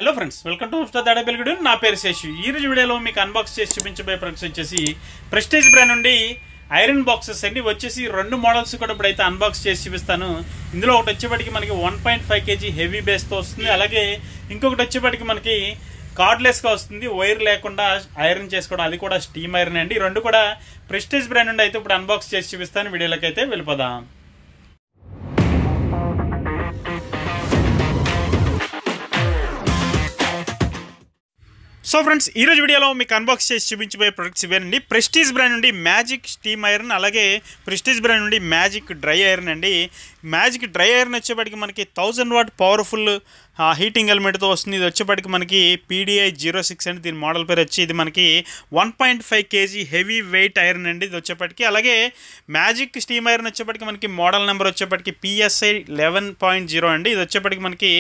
Hello friends, welcome to Dadabelgudu. నా పేరు శేషు. ఈ రోజు వీడియోలో మీకు అన్బాక్స్ చేసి చూపించబోయే ప్రొడక్ట్స్ వచ్చేసి ప్రెస్టీజ్ బ్రాండ్ నుండి ఐరన్ బాక్సెస్ అండి. వచ్చేసి రెండు మోడల్స్ కూడా ఇప్పుడైతే అన్బాక్స్ చేసి చూపిస్తాను. ఇందులో ఒకటి వచ్చేప్పటికి మనకి 1.5 kg హెవీ బేస్తో వస్తుంది. అలాగే ఇంకొకటి వచ్చేప్పటికి మనకి కార్డ్లెస్గా వస్తుంది, వైర్ లేకుండా ఐరన్ చేసుకోవడం, అది కూడా స్టీమ్ ఐరన్ అండి. రెండు కూడా ప్రెస్టీజ్ బ్రాండ్ నుండి అయితే ఇప్పుడు అన్బాక్స్ చేసి చూపిస్తాను. వీడియోలోకి అయితే వెళ్ళిపోదాం. సో ఫ్రెండ్స్, ఈరోజు వీడియోలో మీకు అన్బాక్స్ చేసి చూపించబోయే ప్రొడక్ట్స్ ఇవేనండి. ప్రెస్టీజ్ బ్రాండ్ నుండి మ్యాజిక్ స్టీమ్ ఐరన్, అలాగే ప్రెస్టీజ్ బ్రాండ్ నుండి మ్యాజిక్ డ్రై ఐరన్ అండి. మ్యాజిక్ డ్రై ఐరన్ వచ్చేప్పటికి మనకి 1000 వాట్ పవర్ఫుల్ హీటింగ్ ఎలిమెంట్తో వస్తుంది. ఇది వచ్చేప్పటికి మనకి PDI 06 అండి. దీని మోడల్ పేరు వచ్చి ఇది మనకి 1.5 kg హెవీ వెయిట్ ఐరన్ అండి. ఇది వచ్చేప్పటికి అలాగే మ్యాజిక్ స్టీమ్ ఐరన్ వచ్చేప్పటికి మనకి మోడల్ నెంబర్ వచ్చేప్పటికి PSI 11.0 అండి. ఇది వచ్చేప్పటికి మనకి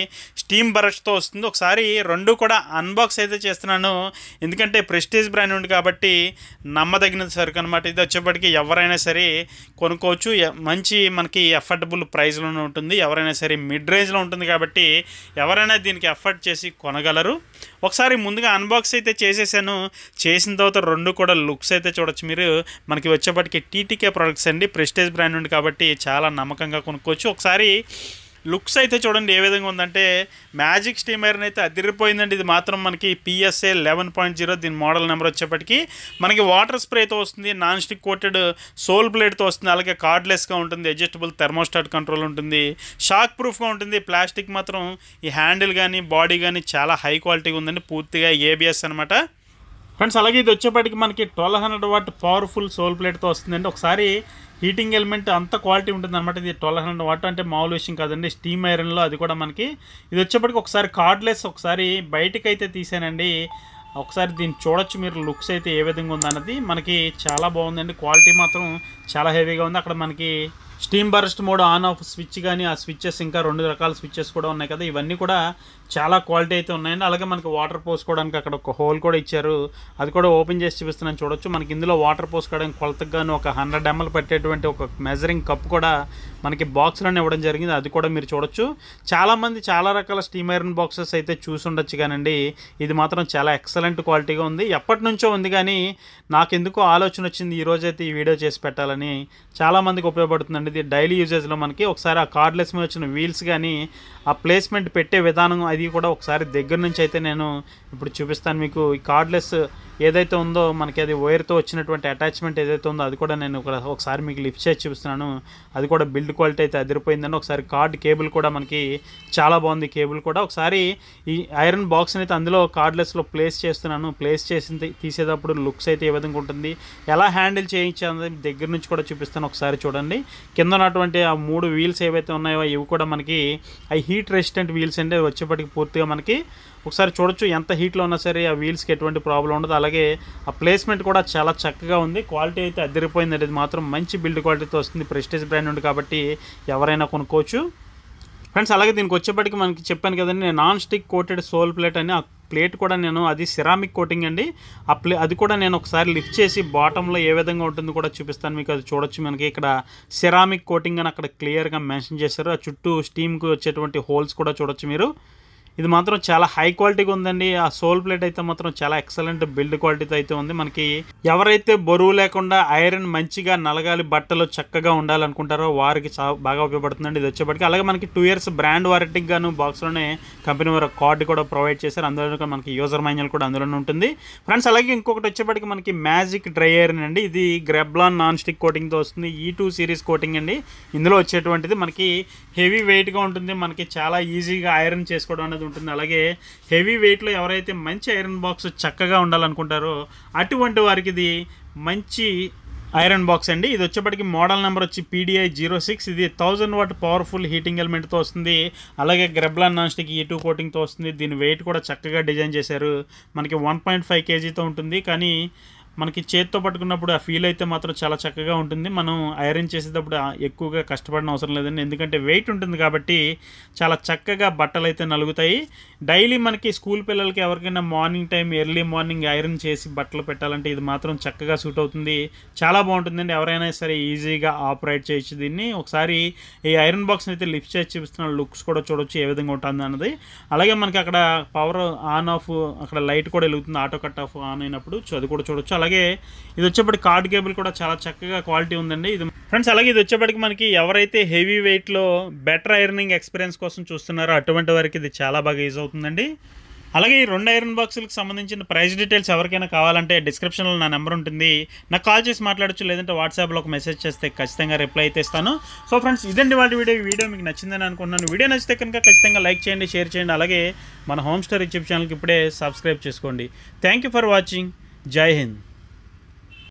స్టీమ్ బరష్తో వస్తుంది. ఒకసారి రెండు కూడా అన్బాక్స్ అయితే చేస్తున్నాను, ఎందుకంటే ప్రెస్టీజ్ బ్రాండ్ ఉంది కాబట్టి నమ్మదగిన సరుకు అనమాట. ఇది వచ్చేప్పటికి ఎవరైనా సరే కొనుక్కోవచ్చు. మంచి మనకి అఫోర్డబుల్ ప్రైస్లోనే ఉంటుంది. ఎవరైనా సరే మిడ్ రేంజ్లో ఉంటుంది కాబట్టి ఎవరైనా దీనికి ఎఫర్ట్ చేసి కొనగలరు. ఒకసారి ముందుగా అన్బాక్స్ అయితే చేసేసాను. చేసిన తర్వాత రెండు కూడా లుక్స్ అయితే చూడొచ్చు మీరు. మనకి వచ్చేప్పటికి TTK ప్రొడక్ట్స్ అండి, ప్రెస్టీజ్ బ్రాండ్ నుండి కాబట్టి చాలా నమ్మకంగా కొనుక్కోవచ్చు. ఒకసారి లుక్స్ అయితే చూడండి ఏ విధంగా ఉందంటే, మ్యాజిక్ స్టీమ్ ఐరన్ అయితే అదిరిపోయిందండి. ఇది మాత్రం మనకి PSI 11.0 దీని మోడల్ నెంబర్ వచ్చేప్పటికి మనకి వాటర్ స్ప్రేతో వస్తుంది, నాన్ స్టిక్ కోటెడ్ సోల్ ప్లేట్తో వస్తుంది, అలాగే కార్డ్లెస్గా ఉంటుంది, అడ్జస్టబుల్ థెర్మోస్టాట్ కంట్రోల్ ఉంటుంది, షాక్ ప్రూఫ్గా ఉంటుంది. ప్లాస్టిక్ మాత్రం ఈ హ్యాండిల్ కానీ బాడీ కానీ చాలా హై క్వాలిటీగా ఉందండి, పూర్తిగా ABS అనమాట ఫ్రెండ్స్. అలాగే ఇది వచ్చేప్పటికి మనకి 1200 వాట్ పవర్ఫుల్ సోల్ ప్లేట్తో వస్తుందండి. ఒకసారి హీటింగ్ ఎలిమెంట్ అంత క్వాలిటీ ఉంటుంది అనమాట. ఇది 1200 వాట్ అంటే మామూలు విషయం కాదండి, స్టీమ్ ఐరన్లో. అది కూడా మనకి ఇది వచ్చేప్పటికి ఒకసారి కార్డ్లెస్ ఒకసారి బయటకు అయితే తీసానండి. ఒకసారి దీన్ని చూడొచ్చు మీరు, లుక్స్ అయితే ఏ విధంగా ఉందన్నది. మనకి చాలా బాగుందండి, క్వాలిటీ మాత్రం చాలా హెవీగా ఉంది. అక్కడ మనకి steam burst mode on off switch కానీ ఆ స్విచ్చెస్ ఇంకా 2 రకాల స్విచ్చెస్ కూడా ఉన్నాయి కదా, ఇవన్నీ కూడా చాలా క్వాలిటీ అయితే ఉన్నాయండి. అలాగే మనకి వాటర్ పోసుకోవడానికి అక్కడ ఒక హోల్ కూడా ఇచ్చారు, అది కూడా ఓపెన్ చేసి చూపిస్తున్నాను చూడొచ్చు. మనకి ఇందులో వాటర్ పోసుకోవడానికి కొలతకు గాను ఒక 100 ml పట్టేటువంటి ఒక మెజరింగ్ కప్ కూడా మనకి బాక్స్లోనే ఇవ్వడం జరిగింది, అది కూడా మీరు చూడొచ్చు. చాలామంది చాలా రకాల స్టీమ్ ఐరన్ బాక్సెస్ అయితే చూసి ఉండొచ్చు కానండి, ఇది మాత్రం చాలా ఎక్సలెంట్ క్వాలిటీగా ఉంది. ఎప్పటి నుంచో ఉంది కానీ నాకెందుకో ఆలోచన వచ్చింది ఈరోజైతే ఈ వీడియో చేసి పెట్టాలని. చాలామందికి ఉపయోగపడుతుందండి ఇది డైలీ యూజెస్లో. మనకి ఒకసారి ఆ కార్డ్లెస్ మీద వచ్చిన వీల్స్ కానీ ఆ ప్లేస్మెంట్ పెట్టే విధానం అది కూడా ఒకసారి దగ్గర నుంచి అయితే నేను ఇప్పుడు చూపిస్తాను మీకు. ఈ కార్డ్లెస్ ఏదైతే ఉందో మనకి అది వైర్తో వచ్చినటువంటి అటాచ్మెంట్ ఏదైతే ఉందో అది కూడా నేను ఒకసారి మీకు లిఫ్ట్ చేసి చూపిస్తున్నాను. అది కూడా బిల్డ్ క్వాలిటీ అయితే అదిరిపోయిందండి. ఒకసారి కార్డ్ కేబుల్ కూడా మనకి చాలా బాగుంది, కేబుల్ కూడా. ఒకసారి ఈ ఐరన్ బాక్స్ని అయితే అందులో కార్డ్లెస్లో ప్లేస్ చేస్తున్నాను. ప్లేస్ చేసి తీసేటప్పుడు లుక్స్ అయితే ఏ విధంగా ఉంటుంది, ఎలా హ్యాండిల్ చేయించాలి దగ్గర నుంచి కూడా చూపిస్తాను. ఒకసారి చూడండి. కింద ఉన్నటువంటి ఆ 3 వీల్స్ ఏవైతే ఉన్నాయో ఇవి కూడా మనకి అవి హీట్ రెసిస్టెంట్ వీల్స్ అండి. వచ్చేప్పటికి పూర్తిగా మనకి ఒకసారి చూడొచ్చు ఎంత హీట్లో ఉన్నా సరే ఆ వీల్స్కి ఎటువంటి ప్రాబ్లం ఉండదు. అలాగే ఆ ప్లేస్మెంట్ కూడా చాలా చక్కగా ఉంది, క్వాలిటీ అయితే అదిరిపోయిందండి. ఇది మాత్రం మంచి బిల్డ్ క్వాలిటీతో వస్తుంది, ప్రెస్టీజ్ బ్రాండ్ ఉంది కాబట్టి ఎవరైనా కొనుక్కోవచ్చు ఫ్రెండ్స్. అలాగే దీనికి వచ్చేప్పటికి మనకి చెప్పాను కదండి, నేను non stick coated sole plate అని, ఆ ప్లేట్ కూడా నేను అది సిరామిక్ కోటింగ్ అండి. అది కూడా నేను ఒకసారి లిఫ్ట్ చేసి బాటంలో ఏ విధంగా ఉంటుంది కూడా చూపిస్తాను మీకు. అది చూడొచ్చు, మనకి ఇక్కడ సిరామిక్ కోటింగ్ అని అక్కడ క్లియర్గా మెన్షన్ చేశారు. ఆ చుట్టూ స్టీమ్కి వచ్చేటువంటి హోల్స్ కూడా చూడొచ్చు మీరు. ఇది మాత్రం చాలా హై క్వాలిటీగా ఉందండి. ఆ సోల్ ప్లేట్ అయితే మాత్రం చాలా ఎక్సలెంట్ బిల్డ్ క్వాలిటీతో అయితే ఉంది. మనకి ఎవరైతే బరువు లేకుండా ఐరన్ మంచిగా నలగాలి, బట్టలు చక్కగా ఉండాలనుకుంటారో వారికి బాగా ఉపయోగపడుతుందండి ఇది వచ్చేప్పటికి. అలాగే మనకి 2 years బ్రాండ్ వారంటీకి గాను బాక్స్లోనే కంపెనీ వారు కార్డు కూడా ప్రొవైడ్ చేశారు. అందులో మనకి యూజర్ మాన్యువల్ కూడా అందులోనే ఉంటుంది ఫ్రెండ్స్. అలాగే ఇంకొకటి వచ్చేప్పటికి మనకి మ్యాజిక్ డ్రై ఐరన్ అండి. ఇది గ్రెబ్లాన్ నాన్ స్టిక్ కోటింగ్తో వస్తుంది, E2 సిరీస్ కోటింగ్ అండి. ఇందులో వచ్చేటువంటిది మనకి హెవీ వెయిట్గా ఉంటుంది, మనకి చాలా ఈజీగా ఐరన్ చేసుకోవడం అనేది ఉంటుంది. అలాగే హెవీ వెయిట్లో ఎవరైతే మంచి ఐరన్ బాక్స్ చక్కగా ఉండాలనుకుంటారో అటువంటి వారికి ఇది మంచి ఐరన్ బాక్స్ అండి. ఇది వచ్చేప్పటికి మోడల్ నెంబర్ వచ్చి PDI 06. ఇది 1000 వాట్ పవర్ఫుల్ హీటింగ్ ఎలిమెంట్తో వస్తుంది. అలాగే గ్రెబ్లాన్ నాన్ స్టిక్ E2 కోటింగ్తో వస్తుంది. దీని వెయిట్ కూడా చక్కగా డిజైన్ చేశారు. మనకి 1.5 kgతో ఉంటుంది, కానీ మనకి చేత్తో పట్టుకున్నప్పుడు ఆ ఫీల్ అయితే మాత్రం చాలా చక్కగా ఉంటుంది. మనం ఐరన్ చేసేటప్పుడు ఎక్కువగా కష్టపడిన అవసరం లేదండి, ఎందుకంటే వెయిట్ ఉంటుంది కాబట్టి చాలా చక్కగా బట్టలు అయితే నలుగుతాయి. డైలీ మనకి స్కూల్ పిల్లలకి ఎవరికైనా morning time early morning iron చేసి బట్టలు పెట్టాలంటే ఇది మాత్రం చక్కగా సూట్ అవుతుంది. చాలా బాగుంటుందండి, ఎవరైనా సరే ఈజీగా ఆపరేట్ చేయొచ్చు దీన్ని. ఒకసారి ఈ ఐరన్ బాక్స్ని అయితే లిఫ్ట్ చేసి చూపిస్తున్న లుక్స్ కూడా చూడొచ్చు ఏ విధంగా ఉంటుంది అన్నది. అలాగే మనకి అక్కడ పవర్ ఆన్ ఆఫ్, అక్కడ లైట్ కూడా వెలుగుతుంది ఆటో కట్ ఆఫ్ ఆన్ అయినప్పుడు, అది కూడా చూడొచ్చు. అలాగే ఇది వచ్చేప్పటికి కార్డ్ కేబుల్ కూడా చాలా చక్కగా క్వాలిటీ ఉందండి ఇది ఫ్రెండ్స్. అలాగే ఇది వచ్చేప్పటికి మనకి ఎవరైతే హెవీ వెయిట్లో బెటర్ ఐరనింగ్ ఎక్స్పీరియన్స్ కోసం చూస్తున్నారో అటువంటి వారికి ఇది చాలా బాగా యూజ్ అవుతుందండి. అలాగే ఈ 2 ఐరన్ బాక్సులకు సంబంధించిన ప్రైస్ డీటెయిల్స్ ఎవరికైనా కావాలంటే డిస్క్రిప్షన్లో నా నెంబర్ ఉంటుంది, నాకు కాల్ చేసి మాట్లాడచ్చు, లేదంటే వాట్సాప్లో ఒక మెసేజ్ చేస్తే ఖచ్చితంగా రిప్లై అయితే ఇస్తాను. సో ఫ్రెండ్స్, ఇదండి వాళ్ళ వీడియో మీకు నచ్చిందని అనుకుంటున్నాను. వీడియో నచ్చితే కనుక ఖచ్చితంగా లైక్ చేయండి, షేర్ చేయండి. అలాగే మన హోమ్ స్టోర్ యూట్యూబ్ ఛానల్కి ఇప్పుడే సబ్స్క్రైబ్ చేసుకోండి. Thank you for watching. జై హింద్.